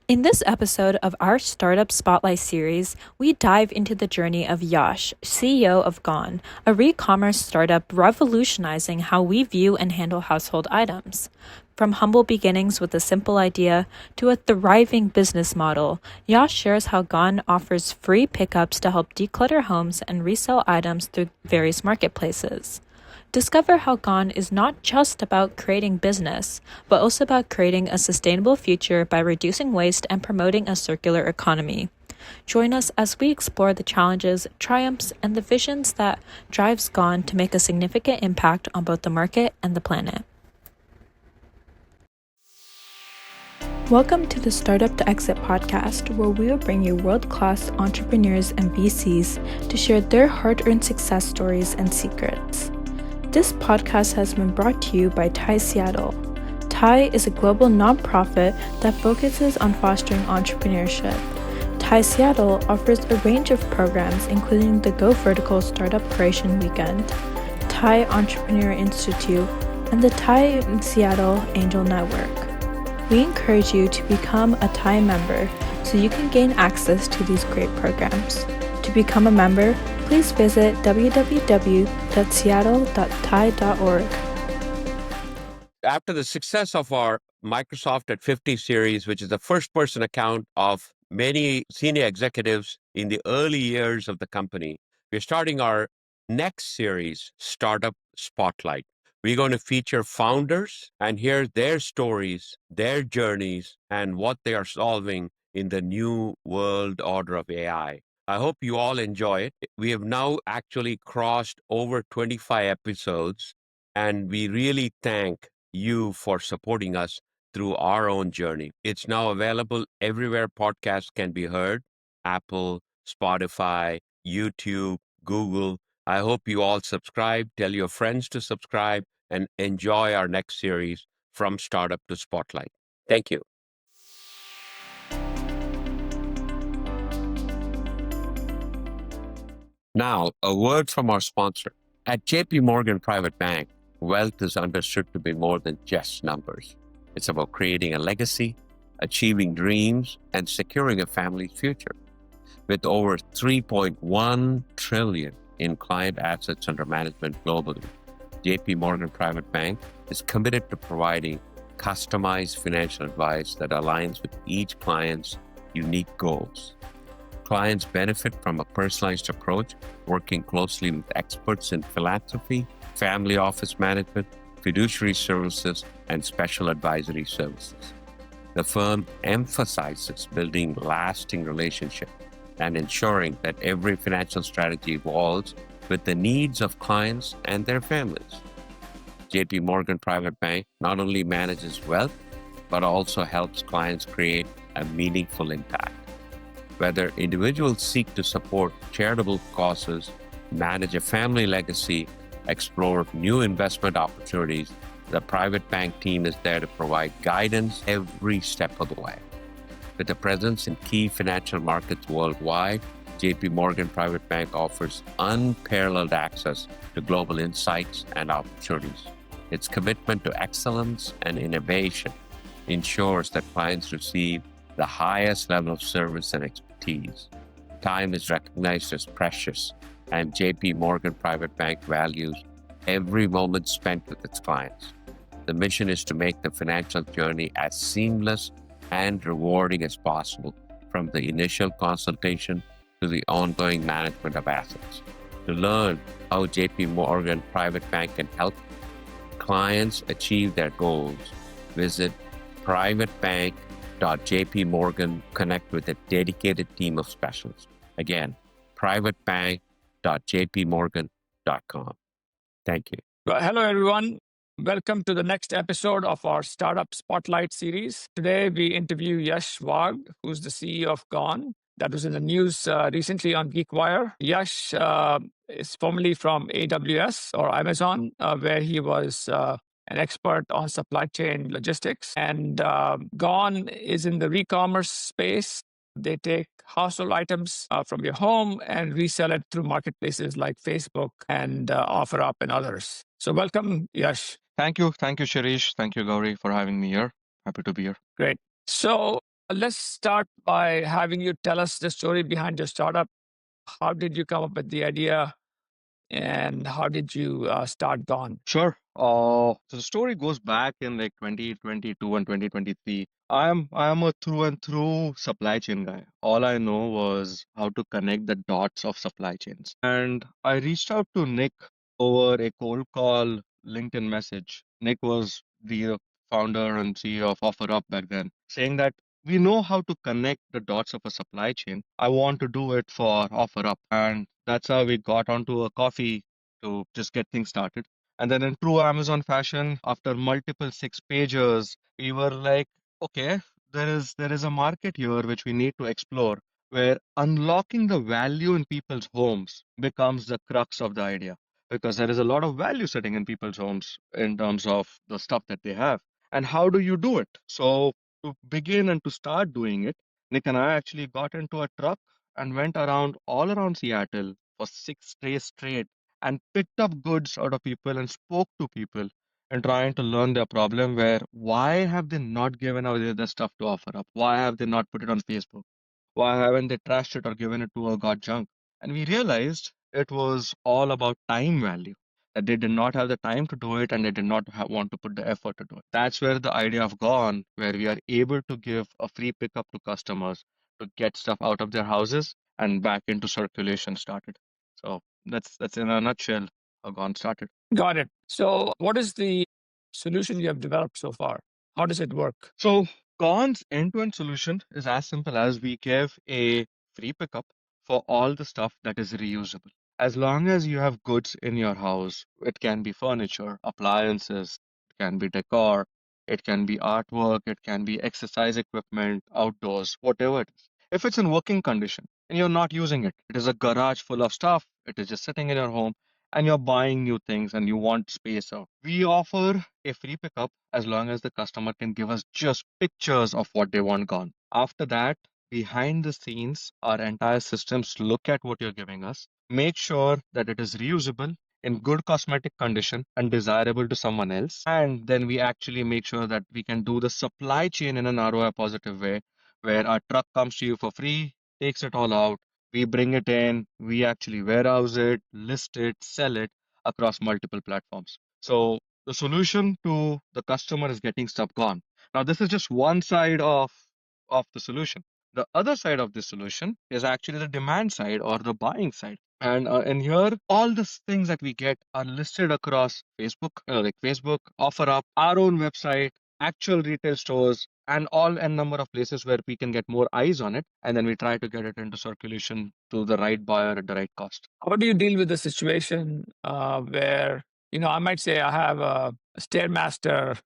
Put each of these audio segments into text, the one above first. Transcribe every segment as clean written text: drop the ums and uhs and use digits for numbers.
In this episode of our Startup Spotlight series, we dive into the journey of Yash, CEO of Gone, a re-commerce startup revolutionizing how we view and handle household items. From humble beginnings with a simple idea to a thriving business model, Yash shares how Gone offers free pickups to help declutter homes and resell items through various marketplaces. Discover how Gone is not just about creating business, but also about creating a sustainable future by reducing waste and promoting a circular economy. Join us as we explore the challenges, triumphs, and the visions that drives Gone to make a significant impact on both the market and the planet. Welcome to the Startup to Exit podcast, where we will bring you world-class entrepreneurs and VCs to share their hard-earned success stories and secrets. This podcast has been brought to you by TIE Seattle. TIE is a global nonprofit that focuses on fostering entrepreneurship. TIE Seattle offers a range of programs, including the Go Vertical Startup Creation Weekend, TIE Entrepreneur Institute, and the TIE Seattle Angel Network. We encourage you to become a TIE member so you can gain access to these great programs. To become a member, please visit www.seattle.tie.org. After the success of our Microsoft at 50 series, which is the first-person account of many senior executives in the early years of the company, we're starting our next series, Startup Spotlight. We're going to feature founders and hear their stories, their journeys, and what they are solving in the new world order of AI. I hope you all enjoy it. We have now actually crossed over 25 episodes, and we really thank you for supporting us through our own journey. It's now available everywhere podcasts can be heard: Apple, Spotify, YouTube, Google. I hope you all subscribe, tell your friends to subscribe, and enjoy our next series, From Startup to Spotlight. Thank you. Now, a word from our sponsor. At JP Morgan Private Bank, wealth is understood to be more than just numbers. It's about creating a legacy, achieving dreams, and securing a family's future. With over $3.1 trillion in client assets under management globally, JP Morgan Private Bank is committed to providing customized financial advice that aligns with each client's unique goals. Clients benefit from a personalized approach, working closely with experts in philanthropy, family office management, fiduciary services, and special advisory services. The firm emphasizes building lasting relationships and ensuring that every financial strategy evolves with the needs of clients and their families. JP Morgan Private Bank not only manages wealth, but also helps clients create a meaningful impact. Whether individuals seek to support charitable causes, manage a family legacy, explore new investment opportunities, the private bank team is there to provide guidance every step of the way. With a presence in key financial markets worldwide, JP Morgan Private Bank offers unparalleled access to global insights and opportunities. Its commitment to excellence and innovation ensures that clients receive the highest level of service and expertise. Time is recognized as precious, and JP Morgan Private Bank values every moment spent with its clients. The mission is to make the financial journey as seamless and rewarding as possible, from the initial consultation to the ongoing management of assets. To learn how JP Morgan Private Bank can help clients achieve their goals, visit privatebank.jpmorgan. Connect with a dedicated team of specialists. Again, privatebank.jpmorgan.com. Thank you. Well, hello, everyone. Welcome to the next episode of our Startup Spotlight series. Today, we interview Yash Wagh, who's the CEO of Gone. That was in the news recently on GeekWire. Yash is formerly from AWS or Amazon, where he was an expert on supply chain logistics. And Gone is in the re-commerce space. They take household items from your home and resell it through marketplaces like Facebook and OfferUp and others. So welcome, Yash. Thank you. Thank you, Shirish. Thank you, Gowri, for having me here. Happy to be here. Great. So Let's start by having you tell us the story behind your startup. How did you come up with the idea, and how did you start Gone? Sure. So the story goes back in like 2022 and 2023. I am a through and through supply chain guy. All I know was how to connect the dots of supply chains. And I reached out to Nick over a cold call LinkedIn message. Nick was the founder and CEO of OfferUp back then, saying that we know how to connect the dots of a supply chain. I want to do it for OfferUp. And that's how we got onto a coffee to just get things started. And then in true Amazon fashion, after multiple six pages, we were like, okay, there is a market here which we need to explore, where unlocking the value in people's homes becomes the crux of the idea. Because there is a lot of value sitting in people's homes in terms of the stuff that they have. And how do you do it? So to begin and to start doing it, Nick and I actually got into a truck and went around all around Seattle for 6 days straight and picked up goods out of people and spoke to people and trying to learn their problem, where why have they not given away their stuff to offer up? Why have they not put it on Facebook? Why haven't they trashed it or given it to a god junk? And we realized it was all about time value. That they did not have the time to do it and they did not want to put the effort to do it. That's where the idea of Gone, where we are able to give a free pickup to customers to get stuff out of their houses and back into circulation started. So that's in a nutshell how Gone started. Got it. So, what is the solution you have developed so far? How does it work? So Gone's end-to-end solution is as simple as we give a free pickup for all the stuff that is reusable. As long as you have goods in your house, it can be furniture, appliances, it can be decor, it can be artwork, it can be exercise equipment, outdoors, whatever it is. If it's in working condition and you're not using it, it is a garage full of stuff, it is just sitting in your home, and you're buying new things and you want space out. We offer a free pickup as long as the customer can give us just pictures of what they want gone. After that, behind the scenes, our entire systems look at what you're giving us, make sure that it is reusable, in good cosmetic condition and desirable to someone else. And then we actually make sure that we can do the supply chain in an ROI positive way, where our truck comes to you for free, takes it all out, we bring it in, we actually warehouse it, list it, sell it across multiple platforms. So the solution to the customer is getting stuff gone. Now, this is just one side of the solution. The other side of the solution is actually the demand side or the buying side. And here, all the things that we get are listed across Facebook, like Facebook, OfferUp, our own website, actual retail stores, and all n number of places where we can get more eyes on it, and then we try to get it into circulation to the right buyer at the right cost. How do you deal with the situation where, I might say I have a Stairmaster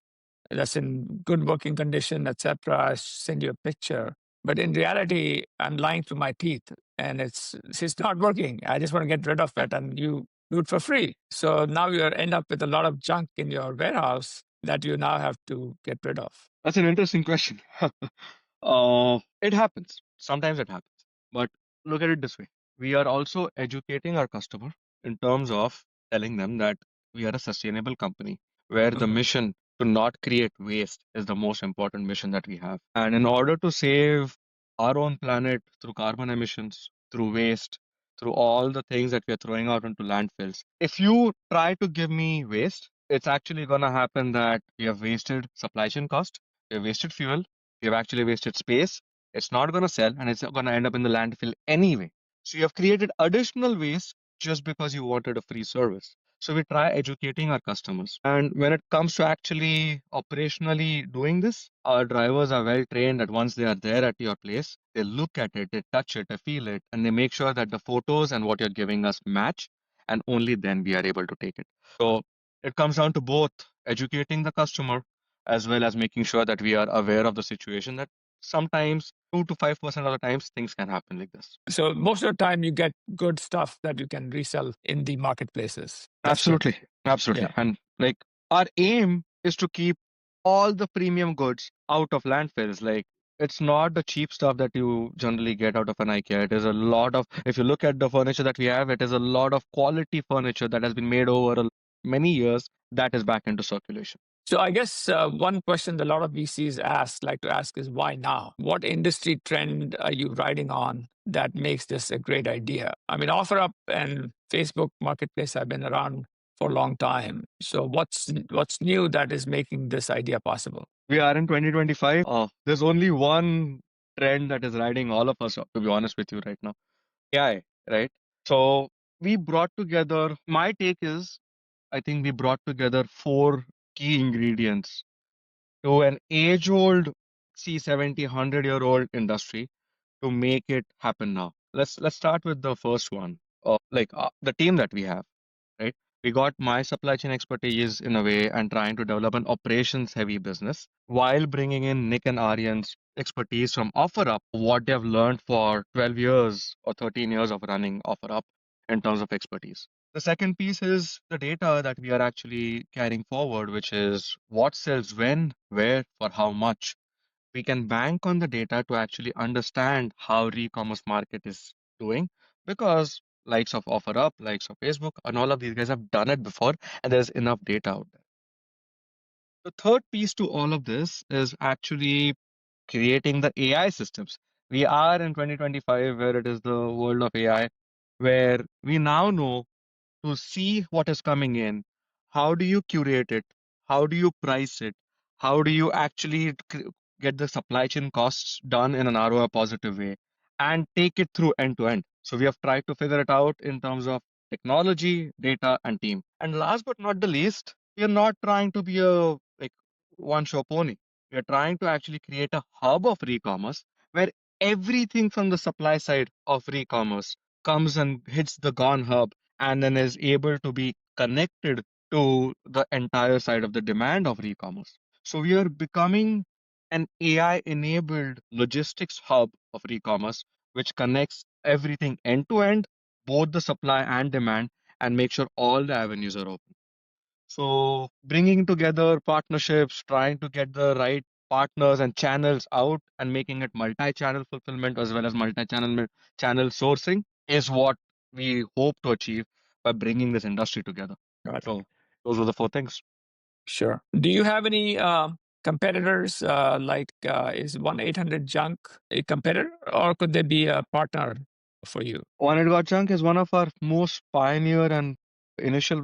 that's in good working condition, etc. I send you a picture, but in reality, I'm lying through my teeth, and it's not working. I just want to get rid of it, and you do it for free. So now you end up with a lot of junk in your warehouse that you now have to get rid of. That's an interesting question. It happens. Sometimes it happens. But look at it this way. We are also educating our customer in terms of telling them that we are a sustainable company where the Mhm. mission to not create waste is the most important mission that we have. And in order to save our own planet through carbon emissions, through waste, through all the things that we are throwing out into landfills, if you try to give me waste, it's actually going to happen that we have wasted supply chain cost, we have wasted fuel, we have actually wasted space. It's not going to sell and it's going to end up in the landfill anyway. So you have created additional waste just because you wanted a free service. So we try educating our customers. And when it comes to actually operationally doing this, our drivers are well trained that once they are there at your place, they look at it, they touch it, they feel it, and they make sure that the photos and what you're giving us match. And only then we are able to take it. So it comes down to both educating the customer as well as making sure that we are aware of the situation that sometimes 2 to 5% of the times things can happen like this. So most of the time, you get good stuff that you can resell in the marketplaces. That's good. Absolutely. Absolutely. Yeah. And like our aim is to keep all the premium goods out of landfills. Like it's not the cheap stuff that you generally get out of an IKEA. It is a lot of, if you look at the furniture that we have, it is a lot of quality furniture that has been made over many years that is back into circulation. So I guess one question that a lot of VCs like to ask is why now? What industry trend are you riding on that makes this a great idea? I mean, OfferUp and Facebook Marketplace have been around for a long time. So what's new that is making this idea possible? We are in 2025. There's only one trend that is riding all of us, to be honest with you right now. AI, right? So we brought together, my take is, I think we brought together four key ingredients to an age-old C70, 100-year-old industry to make it happen now. Let's start with the first one. The team that we have, right? We got my supply chain expertise in a way and trying to develop an operations heavy business while bringing in Nick and Aryan's expertise from OfferUp, what they've learned for 12 years or 13 years of running OfferUp in terms of expertise. The second piece is the data that we are actually carrying forward, which is what sells when, where, for how much. We can bank on the data to actually understand how e-commerce market is doing because likes of OfferUp, likes of Facebook, and all of these guys have done it before, and there's enough data out there. The third piece to all of this is actually creating the AI systems. We are in 2025 where it is the world of AI, where we now know to see what is coming in. How do you curate it? How do you price it? How do you actually get the supply chain costs done in an ROI positive way and take it through end to end? So we have tried to figure it out in terms of technology, data, and team. And last but not the least, we are not trying to be a one show pony. We are trying to actually create a hub of e-commerce where everything from the supply side of e-commerce comes and hits the Gone hub and then is able to be connected to the entire side of the demand of e-commerce. So we are becoming an AI enabled logistics hub of e-commerce, which connects everything end to end, both the supply and demand, and make sure all the avenues are open. So bringing together partnerships, trying to get the right partners and channels out and making it multi-channel fulfillment as well as channel sourcing is what we hope to achieve by bringing this industry together. Got it. So those were the four things. Sure. Do you have any competitors is 1-800 Junk a competitor or could they be a partner for you? One It Got Junk is one of our most pioneer and initial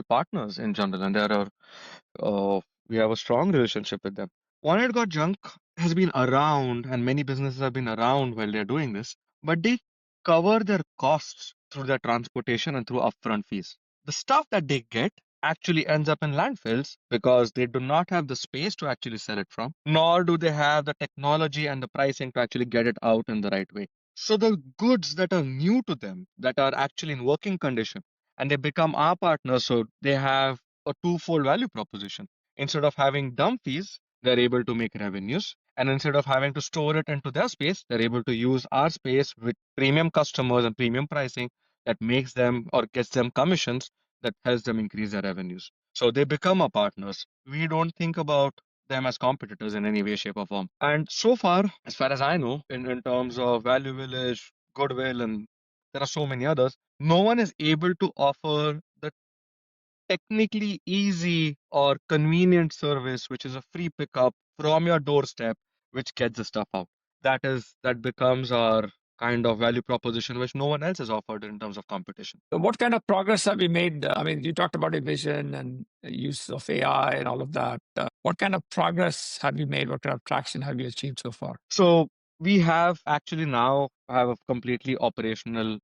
partners in general, and we have a strong relationship with them. One It Got Junk has been around, and many businesses have been around while they're doing this, but they cover their costs through their transportation and through upfront fees. The stuff that they get actually ends up in landfills because they do not have the space to actually sell it from, nor do they have the technology and the pricing to actually get it out in the right way. So the goods that are new to them, that are actually in working condition, and they become our partners, so they have a twofold value proposition. Instead of having dump fees, they're able to make revenues. And instead of having to store it into their space, they're able to use our space with premium customers and premium pricing that makes them or gets them commissions that helps them increase their revenues. So they become our partners. We don't think about them as competitors in any way, shape, or form. And so far, as far as I know, in terms of Value Village, Goodwill, and there are so many others, no one is able to offer the technically easy or convenient service, which is a free pickup from your doorstep, which gets the stuff out. That becomes our kind of value proposition, which no one else has offered in terms of competition. So what kind of progress have you made? I mean, you talked about a vision and use of AI and all of that. What kind of progress have you made? What kind of traction have you achieved so far? So we have actually now have a completely operational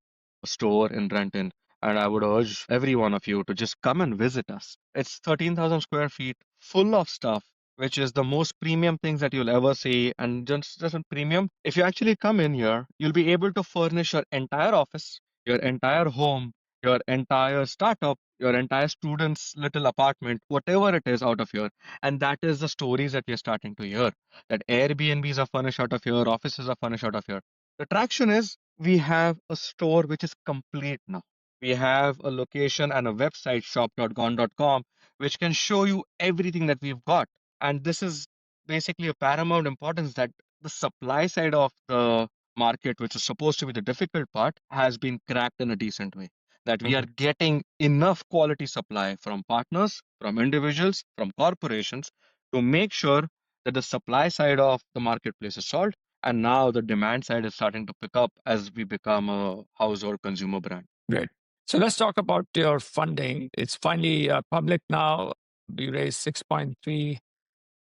store in Renton, and I would urge every one of you to just come and visit us. It's 13,000 square feet full of stuff, which is the most premium things that you'll ever see. And just a premium, if you actually come in here, you'll be able to furnish your entire office, your entire home, your entire startup, your entire student's little apartment, whatever it is out of here. And that is the stories that we're starting to hear, that Airbnbs are furnished out of here, offices are furnished out of here. The traction is we have a store which is complete now. We have a location and a website, shop.gone.com, which can show you everything that we've got. And this is basically a paramount importance that the supply side of the market, which is supposed to be the difficult part, has been cracked in a decent way. that we are getting enough quality supply from partners, from individuals, from corporations to make sure that the supply side of the marketplace is solved. And now the demand side is starting to pick up as we become a household consumer brand. Great. So let's talk about your funding. It's finally public now. You raised 6.3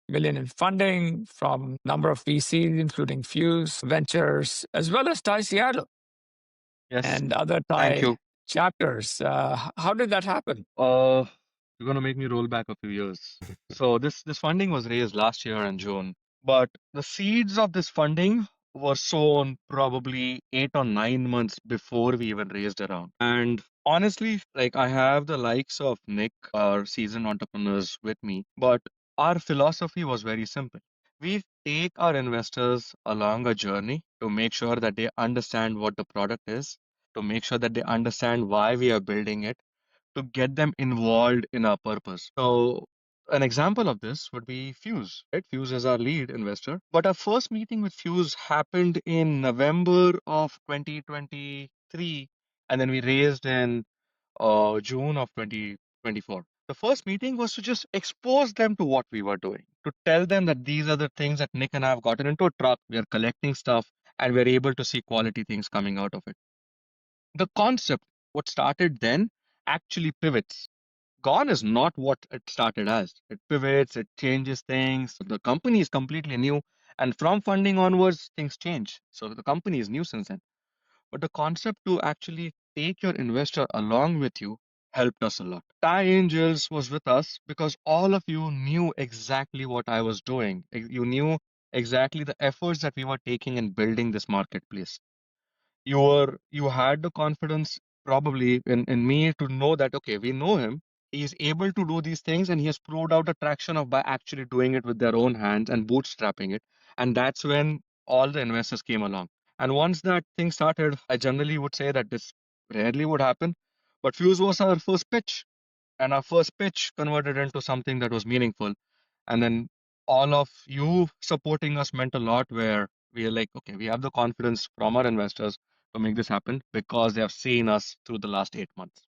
million in funding from a number of VCs, including Fuse Ventures, as well as Thai Seattle Yes, and other thank Thai you. chapters. How did that happen? You're gonna make me roll back a few years. So this funding was raised last year in June, but the seeds of this funding were sown probably 8 or 9 months before we even raised a round. And honestly, like I have the likes of Nick, our seasoned entrepreneurs with me, but our philosophy was very simple. We take our investors along a journey to make sure that they understand what the product is, to make sure that they understand why we are building it, to get them involved in our purpose. So, an example of this would be Fuse, right? Fuse is our lead investor. But our first meeting with Fuse happened in November of 2023, and then we raised in June of 2024. The first meeting was to just expose them to what we were doing, to tell them that these are the things that Nick and I have gotten into a truck, we are collecting stuff, and we're able to see quality things coming out of it. The concept, what started then, actually pivots. Gone is not what it started as. It pivots, it changes things. The company is completely new. And from funding onwards, things change. So the company is new since then. But the concept to actually take your investor along with you helped us a lot. Thai Angels was with us because all of you knew exactly what I was doing. You knew exactly the efforts that we were taking in building this marketplace. You had the confidence probably in me to know that okay, we know him, he is able to do these things, and he has proved out attraction of by actually doing it with their own hands and bootstrapping it. And that's when all the investors came along. And once that thing started, I generally would say that this rarely would happen, but Fuse was our first pitch, and our first pitch converted into something that was meaningful. And then all of you supporting us meant a lot, where we are like, okay, we have the confidence from our investors to make this happen because they have seen us through the last 8 months.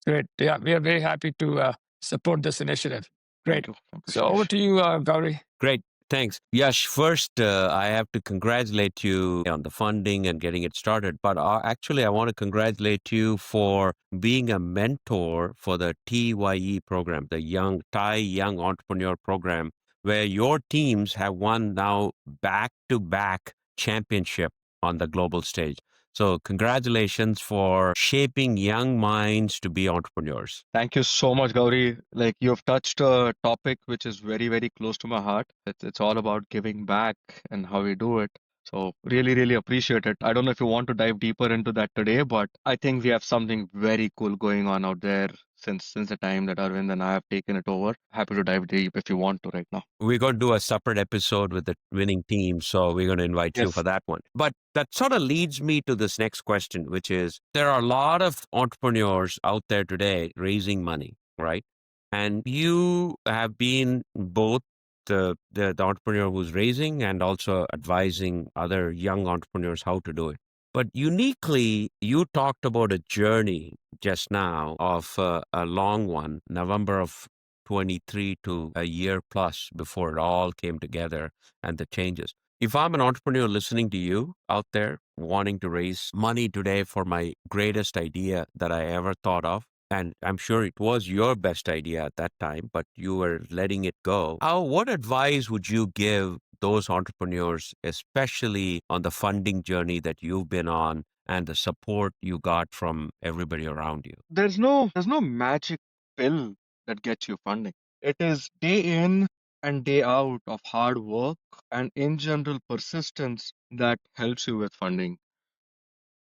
Great. Yeah, we are very happy to support this initiative. Great. Thank you, So over Shirish. to you, Gowri. Great. Thanks. Yash, first, I have to congratulate you on the funding and getting it started. But actually, I want to congratulate you for being a mentor for the TYE program, the Thai Young Entrepreneur Program, where your teams have won now back-to-back championship on the global stage. So congratulations for shaping young minds to be entrepreneurs. Thank you so much, Gauri. Like you've touched a topic which is very, very close to my heart. It's all about giving back and how we do it. So really, really appreciate it. I don't know if you want to dive deeper into that today, but I think we have something very cool going on out there since the time that Arvind and I have taken it over. Happy to dive deep if you want to right now. We're going to do a separate episode with the winning team, so we're going to invite you Yes. for that one. But that sort of leads me to this next question, which is there are a lot of entrepreneurs out there today raising money, right? And you have been both the entrepreneur who's raising and also advising other young entrepreneurs how to do it. But uniquely, you talked about a journey just now of a long one, November of 23 to a year plus before it all came together and the changes. If I'm an entrepreneur listening to you out there wanting to raise money today for my greatest idea that I ever thought of, and I'm sure it was your best idea at that time, but you were letting it go. What advice would you give those entrepreneurs, especially on the funding journey that you've been on and the support you got from everybody around you? There's no magic pill that gets you funding. It is day in and day out of hard work and in general persistence that helps you with funding.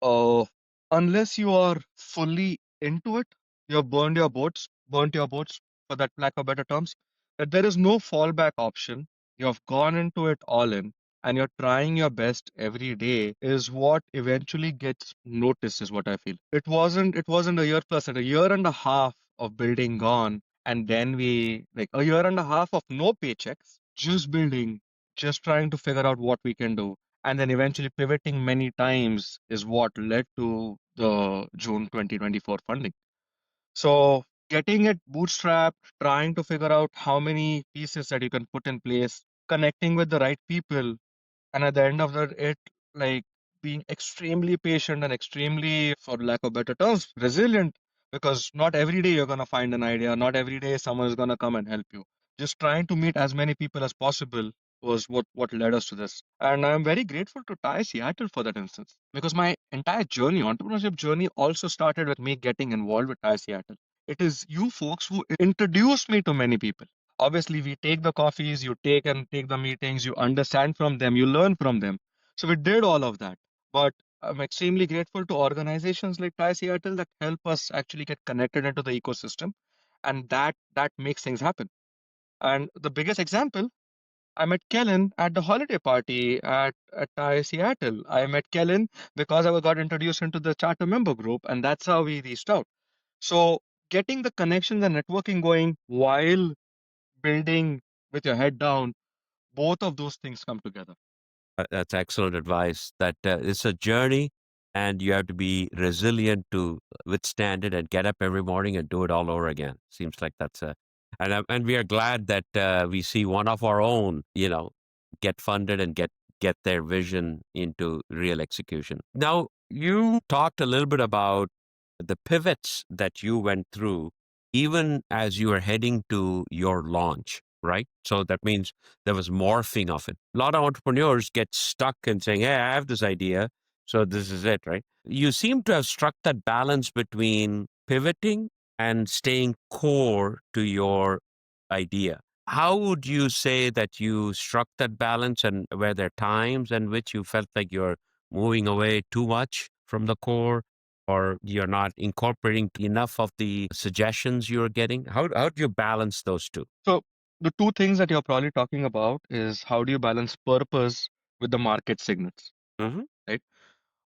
Uh, unless you are fully into it, you have burnt your boats for that lack of better terms, that there is no fallback option. You have gone into it all in and you're trying your best every day is what eventually gets noticed, is what I feel. It wasn't a year plus, a year and a half of building gone, and then we like a year and a half of no paychecks, just building, just trying to figure out what we can do. and then eventually pivoting many times is what led to the June 2024 funding. So getting it bootstrapped, trying to figure out how many pieces that you can put in place, connecting with the right people, and at the end of it, like being extremely patient and extremely, for lack of better terms, resilient, because not every day you're going to find an idea, not every day someone is going to come and help you. Just trying to meet as many people as possible was what led us to this. And I'm very grateful to Thai Seattle for that instance, because my entire journey, entrepreneurship journey, also started with me getting involved with Thai Seattle. It is you folks who introduced me to many people. Obviously, we take the coffees, you take the meetings, you understand from them, you learn from them. So we did all of that. But I'm extremely grateful to organizations like Thai Seattle that help us actually get connected into the ecosystem, and that makes things happen. And the biggest example, I met Kellen at the holiday party at Thai Seattle. I met Kellen because I got introduced into the charter member group, and that's how we reached out. So getting the connections and networking going while building with your head down, both of those things come together. That's excellent advice. That it's a journey, and you have to be resilient to withstand it and get up every morning and do it all over again. Seems like that's a, and we are glad that we see one of our own, get funded and get their vision into real execution. Now, you talked a little bit about the pivots that you went through, even as you were heading to your launch, right? So that means there was morphing of it. A lot of entrepreneurs get stuck in saying, hey, I have this idea, so this is it, right? You seem to have struck that balance between pivoting and staying core to your idea. How would you say that you struck that balance, and were there times in which you felt like you're moving away too much from the core, or you're not incorporating enough of the suggestions you're getting? How do you balance those two? So the two things that you're probably talking about is how do you balance purpose with the market signals, Mm-hmm. right?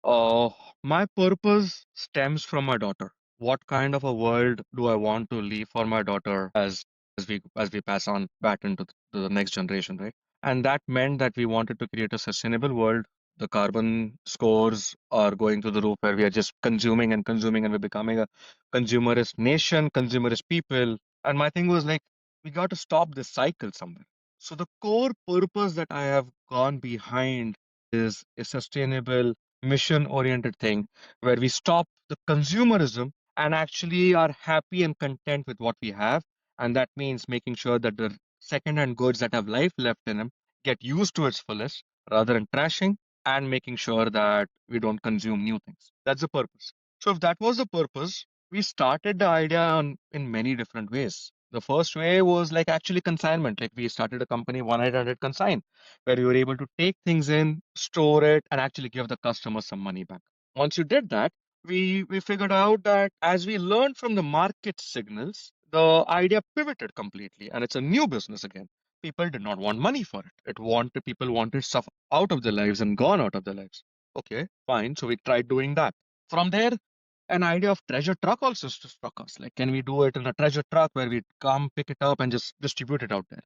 Uh, my purpose stems from my daughter. What kind of a world do I want to leave for my daughter as we pass on back into the next generation, right? And that meant that we wanted to create a sustainable world. The carbon scores are going through the roof where we are just consuming and consuming and we're becoming a consumerist nation, consumerist people. And my thing was like, we got to stop this cycle somewhere. So the core purpose that I have gone behind is a sustainable mission oriented thing where we stop the consumerism and actually are happy and content with what we have. And that means making sure that the second-hand goods that have life left in them get used to its fullest rather than trashing, and making sure that we don't consume new things. That's the purpose. So if that was the purpose, we started the idea in many different ways. The first way was like actually consignment. Like we started a company 1-800 Consign, where you were able to take things in, store it, and actually give the customer some money back. Once you did that, we figured out that as we learned from the market signals, the idea pivoted completely, and it's a new business again. People did not want money for it. People wanted stuff out of their lives and gone out of their lives. Okay, fine. So we tried doing that. From there, an idea of treasure truck also struck us. Like, can we do it in a treasure truck where we come pick it up and just distribute it out there?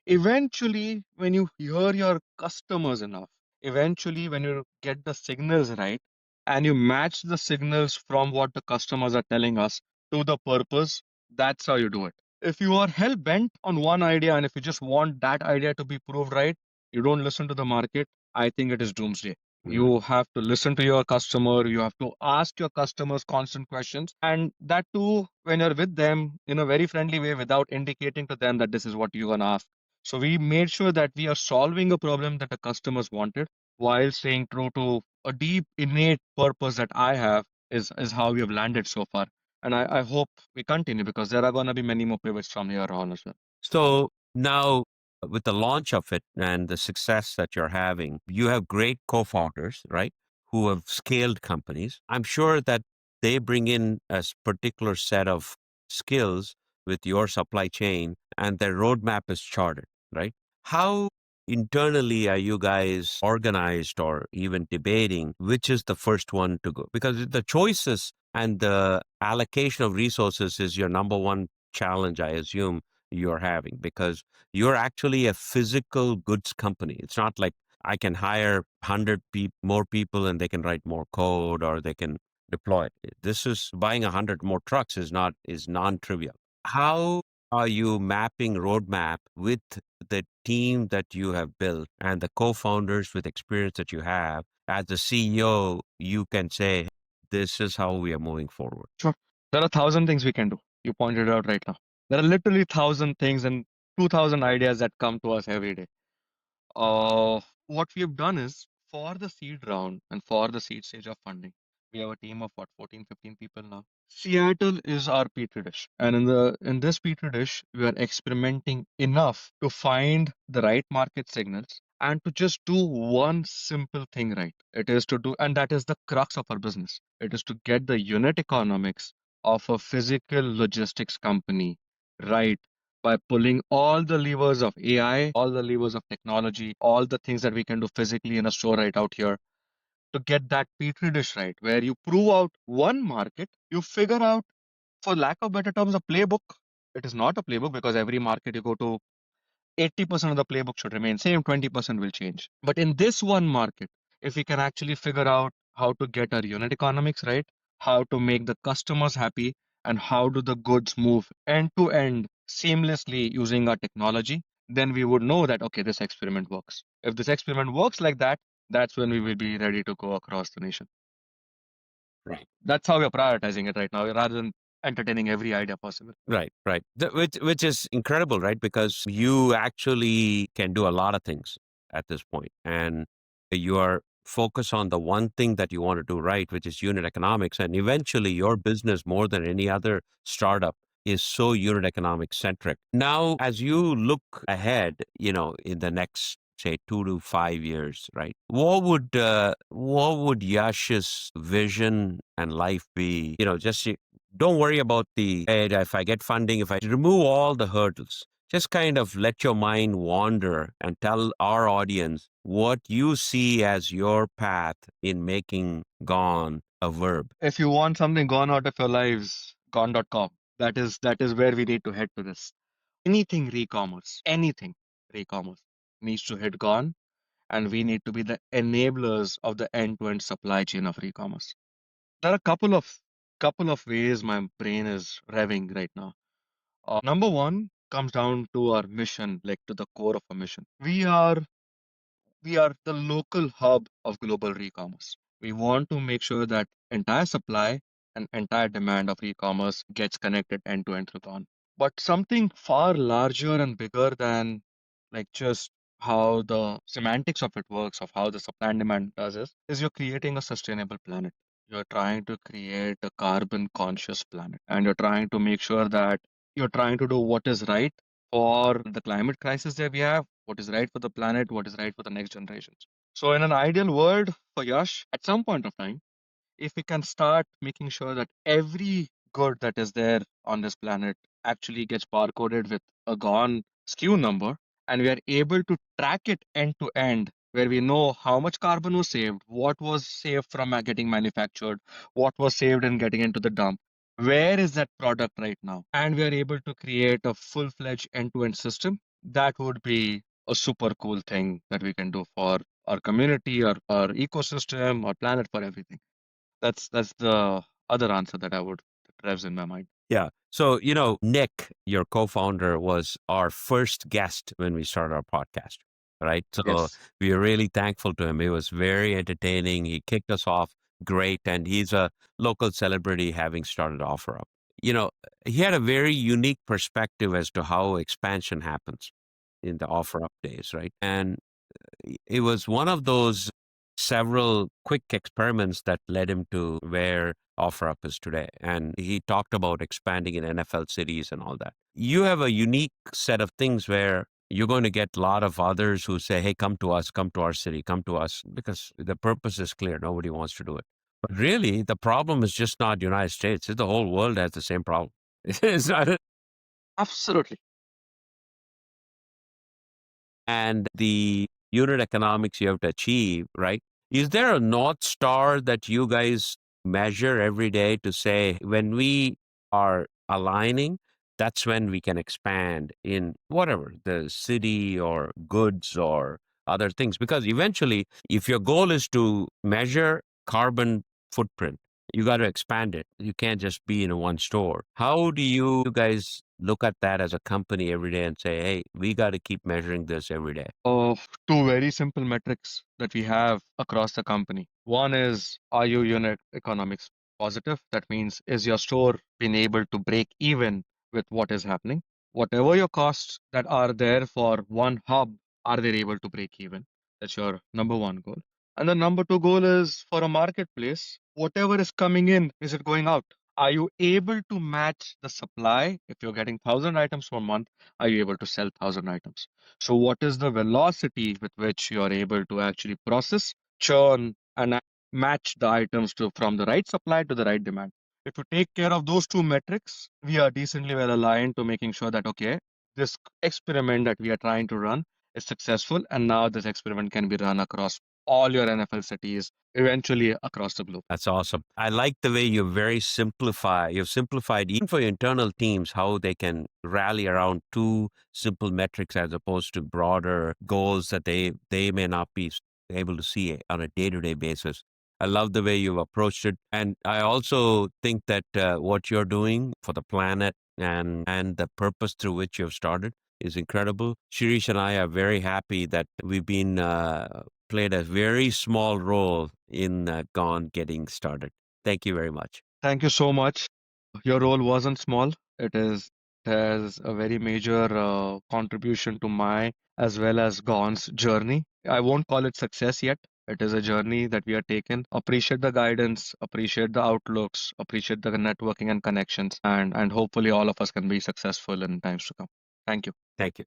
Eventually, when you hear your customers enough, eventually, when you get the signals right and you match the signals from what the customers are telling us to the purpose, that's how you do it. If you are hell bent on one idea and if you just want that idea to be proved right, you don't listen to the market, I think it is doomsday. You have to listen to your customer. You have to ask your customers constant questions. And that too, when you're with them in a very friendly way without indicating to them that this is what you're going to ask. So we made sure that we are solving a problem that the customers wanted while staying true to a deep innate purpose that I have is how we have landed so far. And I hope we continue because there are going to be many more pivots from here on as well. So now, with the launch of it and the success that you're having, you have great co-founders, right? Who have scaled companies. I'm sure that they bring in a particular set of skills with your supply chain, and their roadmap is charted, right? How internally are you guys organized or even debating which is the first one to go? Because the choices and the allocation of resources is your number one challenge, I assume you're having, because you're actually a physical goods company. It's not like I can hire 100 more people and they can write more code or they can deploy it. This is buying 100 more trucks is non-trivial. How are you mapping roadmap with the team that you have built and the co-founders with experience that you have? As the CEO, you can say, this is how we are moving forward. Sure. There are 1,000 things we can do. You pointed out right now. There are literally 1,000 things and 2,000 ideas that come to us every day. What we have done is for the seed round and for the seed stage of funding, we have a team of what, 14, 15 people now. Seattle is our petri dish. And in this petri dish, we are experimenting enough to find the right market signals and to just do one simple thing right. It is to do, and that is the crux of our business. It is to get the unit economics of a physical logistics company right by pulling all the levers of AI, all the levers of technology, all the things that we can do physically in a store right out here to get that petri dish right, where you prove out one market, you figure out, for lack of better terms, a playbook. It is not a playbook because every market you go to, 80% of the playbook should remain same, 20% will change. But in this one market, if we can actually figure out how to get our unit economics right, how to make the customers happy, and how do the goods move end to end seamlessly using our technology, then we would know that, okay, this experiment works. If this experiment works like that, that's when we will be ready to go across the nation. Right. That's how we're prioritizing it right now, rather than entertaining every idea possible. Right, right. Which is incredible, right? Because you actually can do a lot of things at this point, and you are focused on the one thing that you want to do right, which is unit economics. And eventually, your business, more than any other startup, is so unit economic centric. Now, as you look ahead, in the next say 2 to 5 years, right? What would Yash's vision and life be? Just don't worry about if I get funding, if I remove all the hurdles, just kind of let your mind wander and tell our audience what you see as your path in making gone a verb. If you want something gone out of your lives, gone.com. That is where we need to head to this. Anything re-commerce needs to hit gone, and we need to be the enablers of the end-to-end supply chain of re-commerce. There are a couple of ways my brain is revving right now. Number one comes down to our mission, like to the core of our mission. We are the local hub of global e-commerce. We want to make sure that entire supply and entire demand of e-commerce gets connected end to end through Gone. But something far larger and bigger than like just how the semantics of it works, of how the supply and demand does is you're creating a sustainable planet. You're trying to create a carbon conscious planet, and you're trying to make sure that you're trying to do what is right for the climate crisis that we have, what is right for the planet, what is right for the next generations. So, in an ideal world for Yash, at some point of time, if we can start making sure that every good that is there on this planet actually gets barcoded with a gone SKU number, and we are able to track it end to end, where we know how much carbon was saved, what was saved from getting manufactured, what was saved and getting into the dump, where is that product right now, and we are able to create a full-fledged end-to-end system, that would be a super cool thing that we can do for our community, our ecosystem, our planet, for everything. That's the other answer that revs in my mind. Yeah. So, Nick, your co-founder, was our first guest when we started our podcast, right? So Yes. we are really thankful to him. He was very entertaining. He kicked us off great, and he's a local celebrity having started OfferUp. He had a very unique perspective as to how expansion happens in the OfferUp days, right? And it was one of those several quick experiments that led him to where OfferUp is today. And he talked about expanding in NFL cities and all that. You have a unique set of things where you're going to get a lot of others who say, hey, come to us, come to our city, come to us, because the purpose is clear. Nobody wants to do it. But really, the problem is just not United States. It's the whole world has the same problem. It's not Absolutely. and the unit economics you have to achieve, right? Is there a North Star that you guys measure every day to say when we are aligning, that's when we can expand in whatever the city or goods or other things. Because eventually, if your goal is to measure carbon footprint, you got to expand it. You can't just be in one store. How do you guys look at that as a company every day and say, hey, we got to keep measuring this every day? Two very simple metrics that we have across the company. One is, are your unit economics positive? That means, is your store being able to break even with what is happening? Whatever your costs that are there for one hub, are they able to break even? That's your number one goal. And the number two goal is for a marketplace, whatever is coming in, is it going out? Are you able to match the supply? If you're getting 1,000 items per month, are you able to sell 1,000 items? So what is the velocity with which you are able to actually process, churn, and match the items to from the right supply to the right demand? If you take care of those two metrics, we are decently well aligned to making sure that, okay, this experiment that we are trying to run is successful, and now this experiment can be run across all your NFL cities, eventually across the globe. That's awesome. I like the way you've simplified even for your internal teams how they can rally around two simple metrics as opposed to broader goals that they may not be able to see on a day-to-day basis. I love the way you've approached it. And I also think that what you're doing for the planet and the purpose through which you've started is incredible. Shirish and I are very happy that we've been played a very small role in Gone getting started. Thank you very much. Thank you so much. Your role wasn't small. It has a very major contribution to my as well as Gon's journey. I won't call it success yet. It is a journey that we are taken. Appreciate the guidance, appreciate the outlooks, appreciate the networking and connections, and hopefully all of us can be successful in times to come. Thank you. Thank you.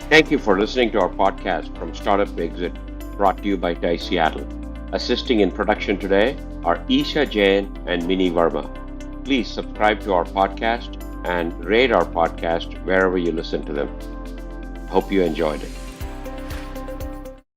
Thank you for listening to our podcast from Startup to Exit, brought to you by TI Seattle. Assisting in production today are Eesha, Jain, and Minee Verma. Please subscribe to our podcast and rate our podcast wherever you listen to them. Hope you enjoyed it.